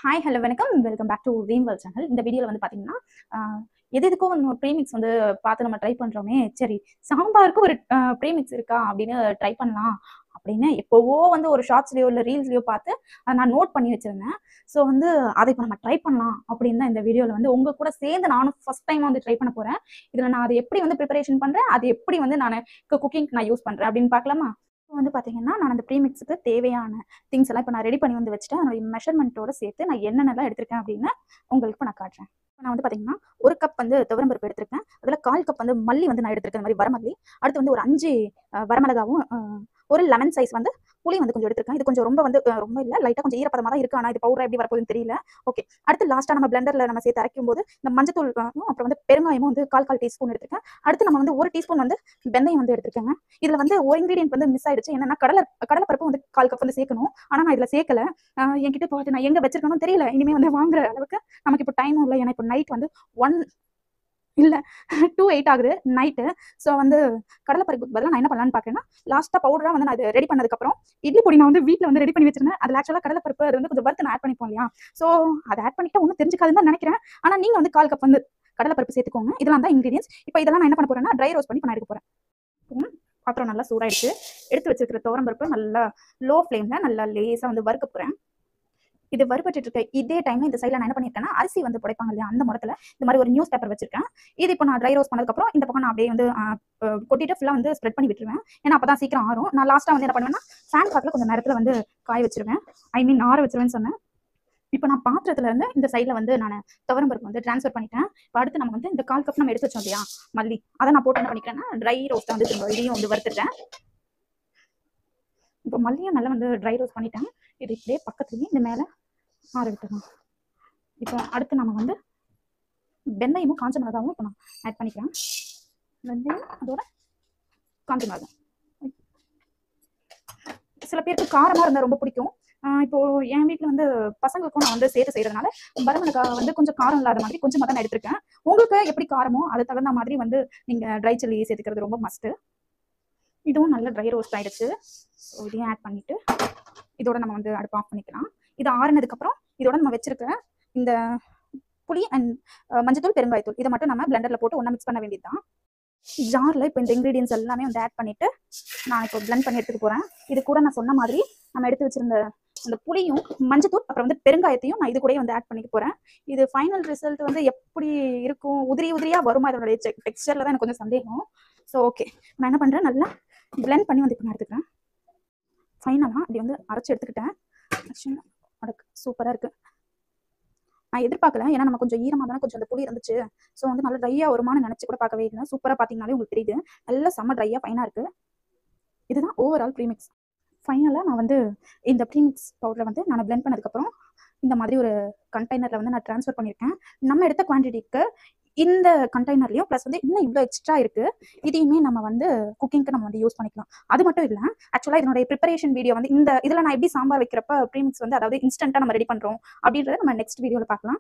Hi hello வணக்கம் welcome back to dream world channel. இந்த வீடியோவில் வந்து பார்த்தீங்கன்னா எதுக்கும் நம்ம ப்ரீமிக்ஸ் வந்து பார்த்து நம்ம ட்ரை பண்ணுறோமே, சரி சாம்பாருக்கு ஒரு ப்ரீமிக்ஸ் இருக்கா அப்படின்னு ட்ரை பண்ணலாம் அப்படின்னு எப்போவோ வந்து ஒரு ஷார்ட்ஸ்லையோ இல்லை ரீல்ஸ்லையோ பார்த்து அதை நான் நோட் பண்ணி வச்சுருந்தேன். ஸோ வந்து அதை இப்போ நம்ம ட்ரை பண்ணலாம் அப்படின்னு தான் இந்த வீடியோவில் வந்து உங்கள் கூட சேர்ந்து நானும் ஃபஸ்ட் டைம் வந்து ட்ரை பண்ண போகிறேன். இதில் நான் அதை எப்படி வந்து ப்ரிப்பரேஷன் பண்ணுறேன், அது எப்படி வந்து நான் குக்கிங்க்கு நான் யூஸ் பண்ணுறேன் அப்படின்னு பார்க்கலாமா? வந்து பார்த்தீங்கன்னா நான் அந்த ப்ரீமிக்ஸுக்கு தேவையான திங்ஸ் எல்லாம் இப்போ நான் ரெடி பண்ணி வந்து வச்சுட்டேன். அதனுடைய மெஷர்மெண்ட்டோட சேர்த்து நான் என்னென்னலாம் எடுத்திருக்கேன் அப்படின்னு உங்களுக்கு இப்போ நான் காட்டுறேன். நான் வந்து பார்த்தீங்கன்னா 1 கப் வந்து துவரம்பருப்பு எடுத்திருக்கேன். அதில் 1/4 கப் வந்து மல்லி வந்து நான் எடுத்திருக்கேன், இந்த மாதிரி வரமல்லி. அடுத்து வந்து ஒரு 5 வரமிளகாவும் ஒரு லெமன் சைஸ் வந்து புளி வந்து கொஞ்சம் எடுத்திருக்கேன். இது கொஞ்சம் ரொம்ப வந்து ரொம்ப இல்லை, லைட்டாக கொஞ்சம் ஈரப்பதமாக தான் இருக்குது. ஆனால் இது பவுடர் எப்படி வரப்போகுதுன்னு தெரியல. ஓகே, அடுத்து லாஸ்ட்டாக நம்ம பிளெண்டரில் நம்ம சேர்த்து அரைக்கும் போது இந்த மஞ்சத்தூள் அப்புறம் வந்து பெருங்காயமும் வந்து 1/4 டீஸ்பூன் எடுத்திருக்கேன். அடுத்து நம்ம வந்து 1 டீஸ்பூன் வந்து வெந்தயம் வந்து எடுத்திருக்கேங்க. இதில் வந்து ஒரு இன்கிரீடியன்ட் வந்து மிஸ் ஆயிடுச்சு. என்னன்னா கடலைப்பருப்பு வந்து 1/4 கப் வந்து சேர்க்கணும். ஆனால் நான் இதில் சேர்க்கல. என்கிட்ட இப்போ நான் எங்கே வச்சிருக்கணும் தெரியல. இனிமேல் வந்து வாங்குற அளவுக்கு நமக்கு இப்போ டைமும் இல்லை. ஏன்னா இப்போ நைட் வந்து 2:08 ஆகுது நைட்டு. ஸோ வந்து கடலைப்பருப்புக்கு பதிலாக நான் என்ன பண்ணலான்னு பார்க்குறேன்னா, லாஸ்ட்டாக பவுடராக வந்து நான் இது ரெடி பண்ணதுக்கப்புறம் இட்லி பொடி நான் வந்து வீட்டில் வந்து ரெடி பண்ணி வச்சிருந்தேன். அதில் ஆக்சுவலாக கடலைப்பருப்பு அது வந்து கொஞ்சம் வறுத்து நான் ஆட் பண்ணிப்போம் இல்லையா? ஸோ அதை ஆட் பண்ணிட்டா ஒன்றும் தெரிஞ்சுக்காதுன்னு தான் நினைக்கிறேன். ஆனால் நீங்கள் வந்து 1/4 கப் வந்து கடலைப்பருப்பு சேர்த்துக்கோங்க. இதெல்லாம் தான் இன்கிரீடியன்ஸ். இப்போ இதெல்லாம் நான் என்ன பண்ண போகிறேன்னா ட்ரை ரோஸ்ட் பண்ணி நான் எடுக்க போகிறேன். பாத்திரம் நல்லா சூடாயிடுச்சு. எடுத்து வச்சிருக்கிற துவரம்பருப்பு நல்லா லோ ஃப்ளேமில் நல்லா லேசாக வந்து வறுக்க போகிறேன். இது வறுபட்டு இருக்க இதே டைம்ல இந்த சைடில் நான் என்ன பண்ணியிருக்கேன்னா, அரிசி வந்து புடைப்பாங்க இல்லையா, அந்த முறத்தில் இந்த மாதிரி ஒரு நியூஸ் பேப்பர் வச்சிருக்கேன். இது இப்போ நான் ட்ரை ரோஸ்ட் பண்ணதுக்கப்புறம் இந்த பக்கம் நான் அப்படியே வந்து கொட்டிட்டு ஃபுல்லாக வந்து ஸ்ப்ரெட் பண்ணி விட்டுருவேன். ஏன்னா அப்போ தான் சீக்கிரம் ஆறும். நான் லாஸ்ட்டாக வந்து என்ன பண்ணுவேன்னா, ஃபேன் காற்றுல கொஞ்சம் நேரத்தில் வந்து காய வச்சிருவேன். ஆற வச்சிருவேன்னு சொன்னேன். இப்போ நான் பாத்திரத்துல இருந்து இந்த சைடில் வந்து நான் துவரம்பருப்பு வந்து ட்ரான்ஸ்ஃபர் பண்ணிட்டேன். இப்போ அடுத்து நம்ம வந்து இந்த 1/4 கப் நம்ம எடுத்து வச்சோம் இல்லையா மல்லி, அதை நான் போட்டு என்ன பண்ணிக்கிறேன்னா ட்ரை ரோஸ்ட்டை வந்து திரும்ப இதையும் வந்து வறுத்துட்டேன். இப்போ மல்லியும் நல்லா வந்து ட்ரை ரோஸ்ட் பண்ணிட்டேன். இது இப்படியே பக்கத்துலேயே இந்த மேலே ஆற விட்டுறலாம். இப்போ அடுத்து நம்ம வந்து வெந்தயமும் காஞ்ச மிளகாவும் இப்போ நான் ஆட் பண்ணிக்கிறேன். வெந்தயம் அதோட காஞ்ச மிளகாய். சில பேருக்கு காரமாக இருந்தால் ரொம்ப பிடிக்கும். இப்போ என் வீட்டில் வந்து பசங்களுக்கும் நான் வந்து சேர்த்து செய்யறதுனால வரமிளகாய் வந்து கொஞ்சம் காரம் இல்லாத மாதிரி கொஞ்சமாக தான் நான் எடுத்திருக்கேன். உங்களுக்கு எப்படி காரமோ அது தகுந்த மாதிரி வந்து நீங்கள் ட்ரை சில்லி சேர்த்துக்கிறது ரொம்ப மஸ்ட்டு. இதுவும் நல்ல ட்ரை ரோஸ்ட் ஆயிடுச்சு. ஸோ இதையும் ஆட் பண்ணிட்டு இதோட நம்ம வந்து அடுப்பு ஆஃப் பண்ணிக்கலாம். இது ஆறுனதுக்கப்புறம் இதோட நம்ம வச்சிருக்கிற இந்த புளி அண்ட் மஞ்சத்தூள் பெருங்காயத்தூள் இதை மட்டும் நம்ம பிளெண்டரில் போட்டு ஒன்றா மிக்ஸ் பண்ண வேண்டியதுதான். ஜாரில் இப்போ இந்த இன்க்ரீடியன்ஸ் எல்லாமே வந்து ஆட் பண்ணிவிட்டு நான் இப்போ பிளெண்ட் பண்ணி எடுத்துக்க போகிறேன். இது கூட நான் சொன்ன மாதிரி நம்ம எடுத்து வச்சிருந்த அந்த புளியும் மஞ்சத்தூள் அப்புறம் வந்து பெருங்காயத்தையும் நான் இது கூட வந்து ஆட் பண்ணிக்க போகிறேன். இது ஃபைனல் ரிசல்ட் வந்து எப்படி இருக்கும், உதிரியாக வருமா, இதனுடைய டெக்ஸ்டரில் தான் எனக்கு கொஞ்சம் சந்தேகம். ஸோ ஓகே, நான் என்ன பண்ணுறேன், நல்லா பிளெண்ட் பண்ணி வந்து இப்போ நான் எடுத்துக்கிறேன். ஃபைனலாக அப்படி வந்து அரைச்சி எடுத்துக்கிட்டேன். சூப்பராக இருக்குது. நான் எதிர்பார்க்கல, ஏன்னா நம்ம கொஞ்சம் ஈரமாக தானே கொஞ்சம் அந்த புளி இருந்துச்சு. ஸோ வந்து நல்லா ட்ரையாக வருமானு நினச்சி கூட பார்க்கவே இல்லை. சூப்பராக பார்த்தீங்கனாலே உங்களுக்கு தெரியுது, நல்லா செம்ம ட்ரையாக ஃபைனாக இருக்குது. இதுதான் ஓவரால் ப்ரீமிக்ஸ். ஃபைனலாக நான் வந்து இந்த ப்ரீமிக்ஸ் பவுடரை வந்து நான் பிளெண்ட் பண்ணதுக்கப்புறம் இந்த மாதிரி ஒரு கண்டெய்னரில் வந்து நான் ட்ரான்ஸ்ஃபர் பண்ணியிருக்கேன். நம்ம எடுத்த குவான்டிட்டிக்கு இந்த கண்டெய்னர்லையும் ப்ளஸ் வந்து இன்னும் இவ்வளோ எக்ஸ்ட்ரா இருக்குது. இதையுமே நம்ம வந்து குக்கிங்க்கு நம்ம வந்து யூஸ் பண்ணிக்கலாம். அது மட்டும் இல்லை, ஆக்சுவலாக இதனுடைய ப்ரிப்பரேஷன் வீடியோ வந்து இதில் நான் எப்படி சாம்பார் வைக்கிறப்ப ப்ரீமிக்ஸ் வந்து அதாவது இன்ஸ்டண்ட்டாக நம்ம ரெடி பண்ணுறோம் அப்படின்றத நம்ம நெக்ஸ்ட் வீடியோவில் பார்க்கலாம்.